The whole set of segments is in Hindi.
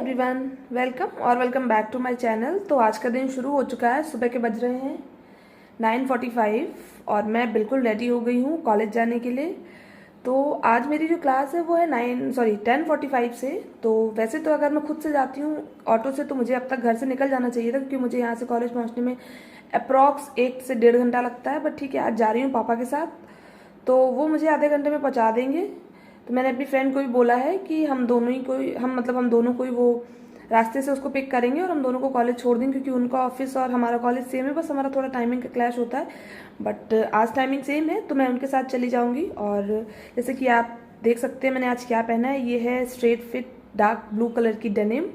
Everyone, welcome back to my channel. तो आज का दिन शुरू हो चुका है। सुबह के बज रहे हैं 9:45 और मैं बिल्कुल रेडी हो गई हूँ कॉलेज जाने के लिए। तो आज मेरी जो क्लास है वो है 10:45 से। तो वैसे तो अगर मैं खुद से जाती हूँ ऑटो से तो मुझे अब तक घर से निकल जाना चाहिए था, क्योंकि मुझे यहाँ से कॉलेज पहुँचने में अप्रॉक्स 1 से 1.5 घंटा लगता है। बट ठीक है, आज जा रही हूँ पापा के साथ, तो वो मुझे आधे घंटे में पहुँचा देंगे। तो मैंने अपनी फ्रेंड को भी बोला है कि हम दोनों को ही वो रास्ते से उसको पिक करेंगे और हम दोनों को कॉलेज छोड़ देंगे, क्योंकि उनका ऑफिस और हमारा कॉलेज सेम है। बस हमारा थोड़ा टाइमिंग का क्लैश होता है, बट आज टाइमिंग सेम है तो मैं उनके साथ चली जाऊंगी। और जैसे कि आप देख सकते हैं मैंने आज क्या पहना है, ये है straight fit dark blue colour की डेनिम,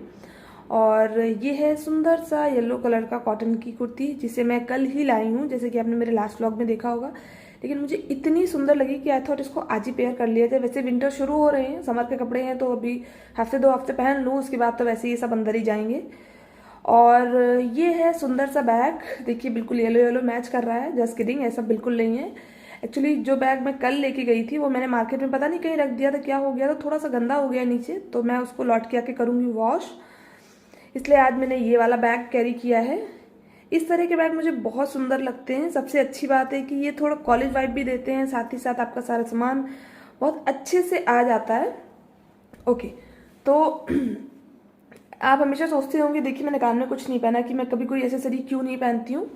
और ये है सुंदर सा येलो कलर का कॉटन की कुर्ती, जिसे मैं कल ही लाई हूँ, जैसे कि आपने मेरे लास्ट व्लॉग में देखा होगा। लेकिन मुझे इतनी सुंदर लगी कि आई थॉट इसको आज ही पेयर कर लिया जाए। वैसे विंटर शुरू हो रहे हैं, समर के कपड़े हैं, तो अभी हफ्ते 2 हफ्ते पहन लूँ, उसके बाद तो वैसे ये सब अंदर ही जाएंगे। और ये है सुंदर सा बैग, देखिए बिल्कुल येलो येलो मैच कर रहा है। जस्ट किडिंग, ऐसा बिल्कुल नहीं है। एक्चुअली जो बैग मैं कल लेके गई थी वो मैंने मार्केट में पता नहीं कहीं रख दिया था, क्या हो गया था, थोड़ा सा गंदा हो गया नीचे, तो मैं उसको लौट के आके करूँगी वॉश। इसलिए आज मैंने ये वाला बैग कैरी किया है। इस तरह के बैग मुझे बहुत सुंदर लगते हैं। सबसे अच्छी बात है कि ये थोड़ा कॉलेज वाइब भी देते हैं, साथ ही साथ आपका सारा सामान बहुत अच्छे से आ जाता है। ओके, तो आप हमेशा सोचते होंगे, देखिए मैंने कान में कुछ नहीं पहना, कि मैं कभी कोई एसेसरी क्यों नहीं पहनती हूँ।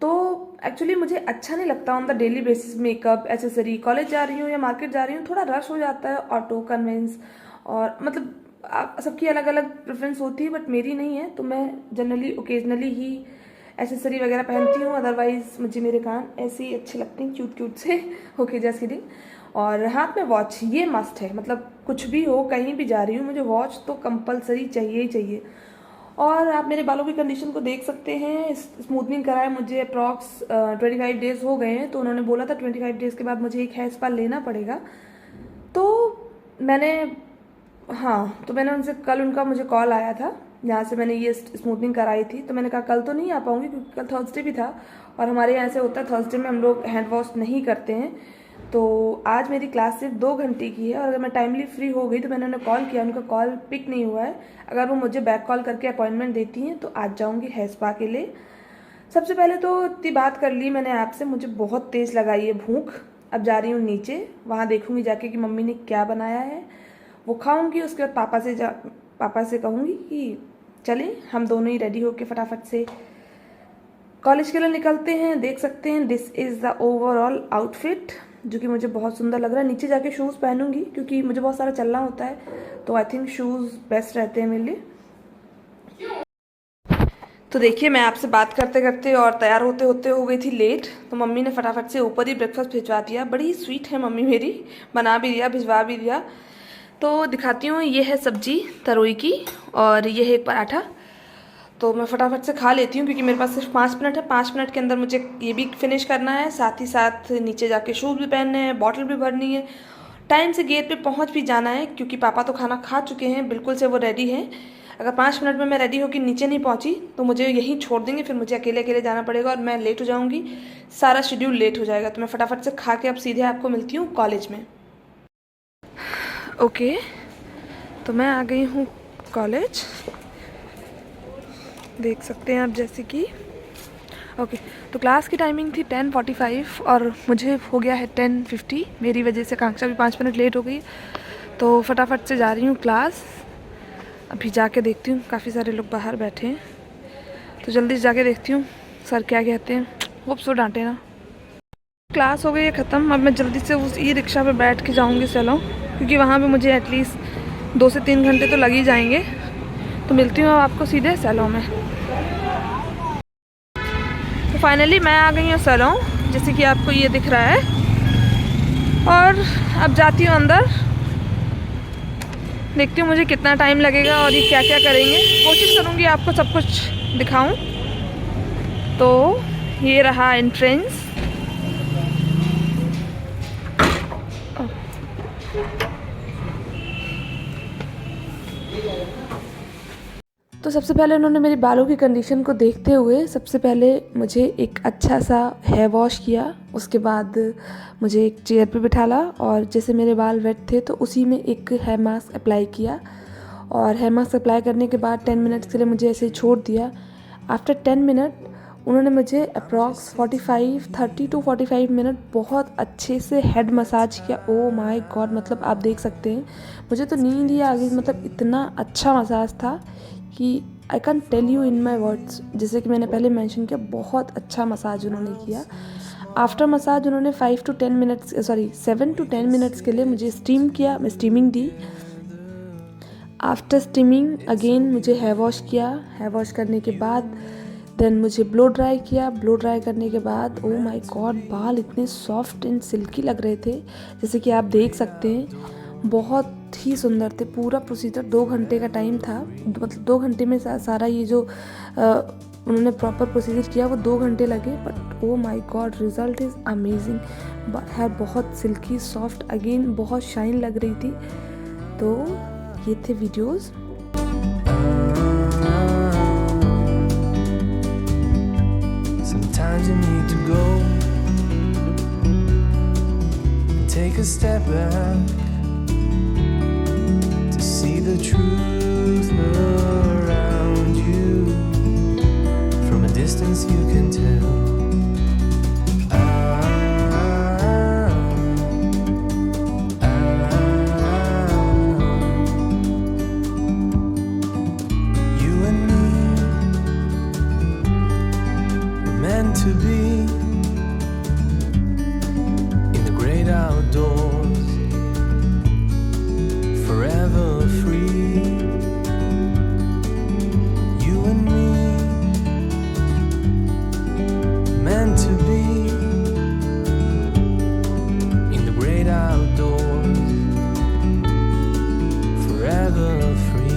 तो एक्चुअली मुझे अच्छा नहीं लगता on the daily basis makeup accessory. College जा रही हूँ या मार्केट जा रही हूँ, थोड़ा रश हो जाता है, ऑटो कन्वेंस, और मतलब सबकी अलग अलग प्रेफरेंस होती है, बट मेरी नहीं है। तो मैं जनरली ओकेजनली ही एसेसरी वगैरह पहनती हूँ, अदरवाइज मुझे मेरे कान ऐसे ही अच्छे लगते हैं, क्यूट क्यूट से। Okay, just kidding. और हाथ में वॉच, ये मस्ट है, मतलब कुछ भी हो, कहीं भी जा रही हूँ, मुझे वॉच तो कंपलसरी चाहिए ही चाहिए। और आप मेरे बालों की कंडीशन को देख सकते हैं। स्मूथनिंग कराए मुझे अप्रॉक्स 25 डेज हो गए हैं, तो उन्होंने बोला था 25 डेज के बाद मुझे एक हेयर स्पा लेना पड़ेगा। तो मैंने तो मैंने उनसे कल, उनका मुझे कॉल आया था जहाँ से मैंने ये स्मूथनिंग कराई थी। तो मैंने कहा कल तो नहीं आ पाऊँगी, क्योंकि कल थर्सडे भी था, और हमारे यहाँ ऐसे होता है थर्सडे में हम लोग हैंड वॉश नहीं करते हैं। तो आज मेरी क्लास सिर्फ 2 घंटे की है, और अगर मैं टाइमली फ्री हो गई तो मैंने उन्हें कॉल किया, उनका कॉल पिक नहीं हुआ है। अगर वो मुझे बैक कॉल करके अपॉइंटमेंट देती हैं तो आज जाऊँगी हेयर स्पा के लिए। सबसे पहले तो इतनी बात कर ली मैंने आपसे, मुझे बहुत तेज़ लगाई है भूख। अब जा रही हूँ नीचे, वहाँ देखूँगी जाके कि मम्मी ने क्या बनाया है, वो खाऊंगी। उसके बाद पापा से कहूँगी कि चलें हम दोनों ही रेडी होके फटाफट से कॉलेज के लिए निकलते हैं। देख सकते हैं this is the overall outfit, जो कि मुझे बहुत सुंदर लग रहा है। नीचे जाके शूज़ पहनूंगी, क्योंकि मुझे बहुत सारा चलना होता है, तो आई थिंक शूज़ बेस्ट रहते हैं मेरे लिए। तो देखिए मैं आपसे बात करते करते और तैयार होते होते हो गई थी लेट, तो मम्मी ने फटाफट से ऊपर ही ब्रेकफास्ट भिजवा दिया। बड़ी स्वीट है मम्मी मेरी, बना भी दिया, भिजवा भी दिया। तो दिखाती हूँ, ये है सब्जी तरोई की, और ये है एक पराठा। तो मैं फटाफट से खा लेती हूँ, क्योंकि मेरे पास सिर्फ 5 मिनट है। 5 मिनट के अंदर मुझे ये भी फिनिश करना है, साथ ही साथ नीचे जाके शूज़ भी पहनने हैं, बॉटल भी भरनी है, टाइम से गेट पे पहुँच भी जाना है, क्योंकि पापा तो खाना खा चुके हैं, बिल्कुल से वो रेडी हैं। अगर 5 मिनट में मैं रेडी होकर नीचे नहीं पहुँची तो मुझे यहीं छोड़ देंगे, फिर मुझे अकेले अकेले जाना पड़ेगा और मैं लेट हो जाऊँगी, सारा शेड्यूल लेट हो जाएगा। तो मैं फटाफट से खा के अब सीधे आपको मिलती हूँ कॉलेज में। ओके, तो मैं आ गई हूँ कॉलेज, देख सकते हैं आप जैसे कि। ओके, तो क्लास की टाइमिंग थी 10:45 और मुझे हो गया है 10:50। मेरी वजह से आकांक्षा भी 5 मिनट लेट हो गई, तो फटाफट से जा रही हूँ क्लास। अभी जाके देखती हूँ, काफ़ी सारे लोग बाहर बैठे हैं, तो जल्दी से जाके देखती हूँ सर क्या कहते हैं। होप सो डांटे ना। क्लास हो गई है ख़त्म, अब मैं जल्दी से उस ई रिक्शा पे बैठ के जाऊँगी सैलून, क्योंकि वहाँ पे मुझे एटलीस्ट 2 से 3 घंटे तो लग ही जाएंगे। तो मिलती हूँ आपको सीधे सैलून में। तो फाइनली मैं आ गई हूँ सैलून, जैसे कि आपको ये दिख रहा है, और अब जाती हूँ अंदर, देखती हूँ मुझे कितना टाइम लगेगा और ये क्या क्या करेंगे। कोशिश करूँगी आपको सब कुछ दिखाऊँ। तो ये रहा एंट्रेंस। तो सबसे पहले उन्होंने मेरे बालों की कंडीशन को देखते हुए सबसे पहले मुझे एक अच्छा सा हेयर वॉश किया। उसके बाद मुझे एक चेयर पे बिठाला, और जैसे मेरे बाल वेट थे तो उसी में एक हेयर मास्क अप्लाई किया, और हेयर मास्क अप्लाई करने के बाद 10 मिनट्स के लिए मुझे ऐसे ही छोड़ दिया। आफ्टर 10 मिनट उन्होंने मुझे अप्रॉक्स 30 टू 45 मिनट बहुत अच्छे से हेड मसाज किया। ओ माय गॉड, मतलब आप देख सकते हैं मुझे तो नींद ही आ गई। मतलब इतना अच्छा मसाज था कि I can tell you in my words. जैसे कि मैंने पहले मेंशन किया, बहुत अच्छा मसाज उन्होंने किया। आफ्टर मसाज उन्होंने 7 टू 10 मिनट्स के लिए मुझे स्टीम किया, मैं स्टीमिंग दी। आफ्टर स्टीमिंग अगेन मुझे हेयर वॉश किया। हेयर वॉश करने के बाद देन मुझे ब्लो ड्राई किया। ब्लो ड्राई करने के बाद ओ माय गॉड, बाल इतने सॉफ्ट एंड सिल्की लग रहे थे, जैसे कि आप देख सकते हैं, बहुत ही सुंदर थे। पूरा प्रोसीजर 2 घंटे का टाइम था, मतलब 2 घंटे में सारा ये जो उन्होंने प्रॉपर प्रोसीजर किया वो 2 घंटे लगे। But oh my god, result is amazing. Hair बहुत सिल्की सॉफ्ट, अगेन बहुत शाइन लग रही थी। तो ये थे videos. Sometimes you need to go and take a step back to see the truth around you. From a distance you can tell. You and me were meant to be in the great outdoors, forever free. You and me meant to be in the great outdoors, forever free.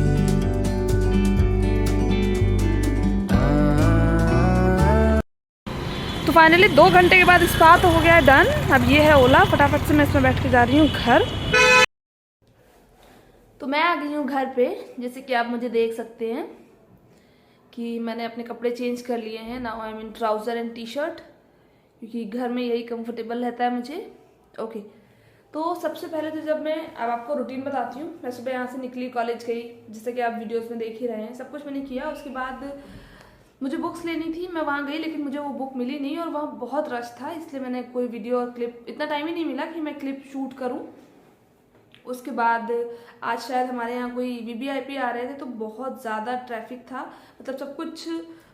तो फाइनली 2 घंटे के बाद स्पा तो हो गया है डन। अब ये है ओला, फटाफट से मैं इसमें बैठ के जा रही हूँ घर। तो मैं आ गई हूँ घर पे। जैसे कि आप मुझे देख सकते हैं कि मैंने अपने कपड़े चेंज कर लिए हैं। Now I mean trouser and T shirt, क्योंकि घर में यही कंफर्टेबल रहता है मुझे। ओके, तो सबसे पहले तो जब मैं अब आपको रूटीन बताती हूँ। मैं सुबह यहाँ से निकली, कॉलेज गई, जैसे कि आप वीडियोस में देख ही रहे हैं, सब कुछ मैंने किया। उसके बाद मुझे बुक्स लेनी थी, मैं वहाँ गई, लेकिन मुझे वो बुक मिली नहीं और वहाँ बहुत रश था, इसलिए मैंने कोई वीडियो और क्लिप, इतना टाइम ही नहीं मिला कि मैं क्लिप शूट करूँ। उसके बाद आज शायद हमारे यहाँ कोई वीवीआईपी आ रहे थे, तो बहुत ज़्यादा ट्रैफिक था, मतलब सब कुछ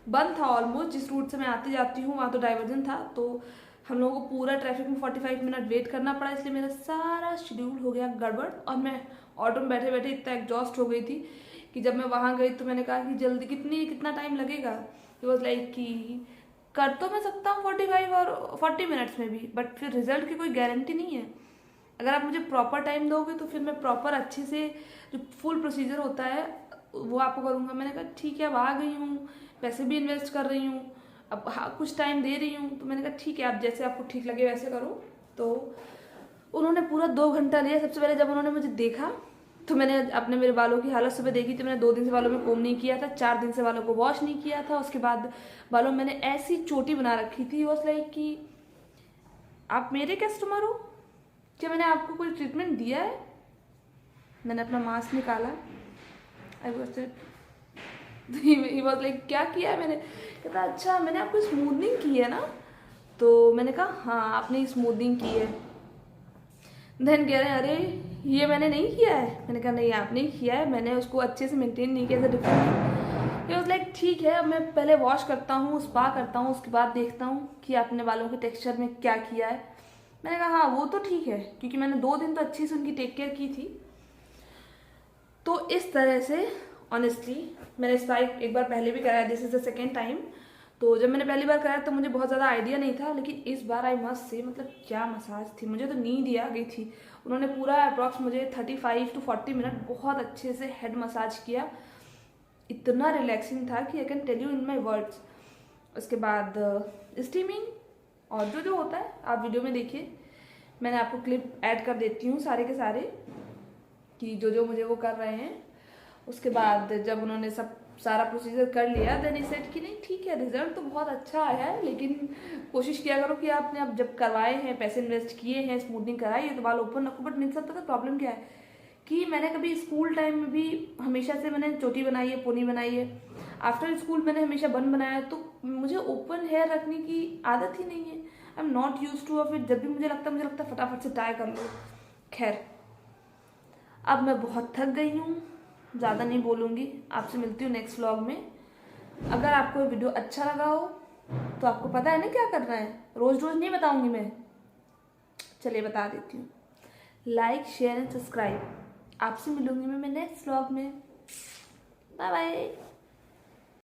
बंद था ऑलमोस्ट। जिस रूट से मैं आती जाती हूँ वहाँ तो डाइवर्जन था, तो हम लोगों को पूरा ट्रैफिक में 45 मिनट वेट करना पड़ा, इसलिए मेरा सारा शेड्यूल हो गया गड़बड़। और मैं ऑटो में बैठे बैठे इतना एग्जॉस्ट हो गई थी कि जब मैं वहाँ गई तो मैंने कहा कि जल्दी कितना टाइम लगेगा। इट वॉज लाइक कि कर तो मैं सकता हूँ 45 और 40 मिनट्स में भी, बट फिर रिजल्ट की कोई गारंटी नहीं है। अगर आप मुझे प्रॉपर टाइम दोगे तो फिर मैं प्रॉपर अच्छे से जो फुल प्रोसीजर होता है वो आपको करूँगा। मैंने कहा ठीक है, अब आ गई हूँ, पैसे भी इन्वेस्ट कर रही हूँ, अब हाँ कुछ टाइम दे रही हूँ, तो मैंने कहा ठीक है, आप जैसे आपको ठीक लगे वैसे करो। तो उन्होंने पूरा 2 घंटा लिया। सबसे पहले जब उन्होंने मुझे देखा तो मैंने अपने मेरे बालों की हालत सुबह देखी थी। मैंने 2 दिन से बालों में कोम नहीं किया था, 4 दिन से बालों को वॉश नहीं किया था। उसके बाद बालों में मैंने ऐसी चोटी बना रखी थी, वॉज लाइक कि आप मेरे कस्टमर हो क्या, मैंने आपको कोई ट्रीटमेंट दिया है? मैंने अपना मास्क निकाला, I was he was like क्या किया है मैंने? कहता अच्छा मैंने आपको स्मूथनिंग की है ना? तो मैंने कहा हाँ आपने स्मूथनिंग की है। देन कह रहे हैं अरे ये मैंने नहीं किया है। मैंने कहा नहीं आपने ही किया है, मैंने उसको अच्छे से मेंटेन नहीं किया था डिफरेंट। ये वॉज लाइक ठीक है, अब मैं पहले वॉश करता हूँ, स्पा करता हूँ, उसके बाद देखता हूँ कि आपने बालों के टेक्सचर में क्या किया है। मैंने कहा हाँ वो तो ठीक है, क्योंकि मैंने 2 दिन तो अच्छी से उनकी टेक केयर की थी। तो इस तरह से ऑनेस्टली मैंने स्पा एक बार पहले भी कराया, this is the second time. तो जब मैंने पहली बार कराया तो मुझे बहुत ज़्यादा आइडिया नहीं था, लेकिन इस बार आई मस्ट से मतलब क्या मसाज थी, मुझे तो नींद ही आ गई थी। उन्होंने पूरा अप्रॉक्स मुझे 35 टू 40 मिनट बहुत अच्छे से हेड मसाज किया, इतना रिलैक्सिंग था कि I can tell you in my words. उसके बाद स्टीमिंग और जो जो होता है आप वीडियो में देखिए, मैंने आपको क्लिप ऐड कर देती हूँ सारे के सारे कि जो जो मुझे वो कर रहे हैं। उसके बाद जब उन्होंने सब सारा प्रोसीजर कर लिया देन ही सेड कि नहीं ठीक है, रिजल्ट तो बहुत अच्छा आया है, लेकिन कोशिश किया करो कि आपने अब जब करवाए हैं, पैसे इन्वेस्ट किए हैं, स्मूथनिंग कराई है, तो बाल ओपन रखो। बट मेरे साथ पता प्रॉब्लम क्या है कि मैंने कभी स्कूल टाइम में भी हमेशा से मैंने चोटी बनाई है, पोनी बनाई है। आफ्टर स्कूल मैंने हमेशा बन बनाया है, तो मुझे ओपन हेयर रखने की आदत ही नहीं है। I am not use two of it. जब भी मुझे लगता है फटाफट से टाई कर लो। खैर, अब मैं बहुत थक गई हूँ, ज़्यादा नहीं बोलूँगी। आपसे मिलती हूँ नेक्स्ट व्लॉग में। अगर आपको ये वीडियो अच्छा लगा हो तो आपको पता है ना क्या करना है। रोज़ रोज़ नहीं बताऊँगी मैं, चलिए बता देती हूँ। Like, share and subscribe. आपसे मिलूंगी मैं नेक्स्ट व्लॉग में। Bye bye.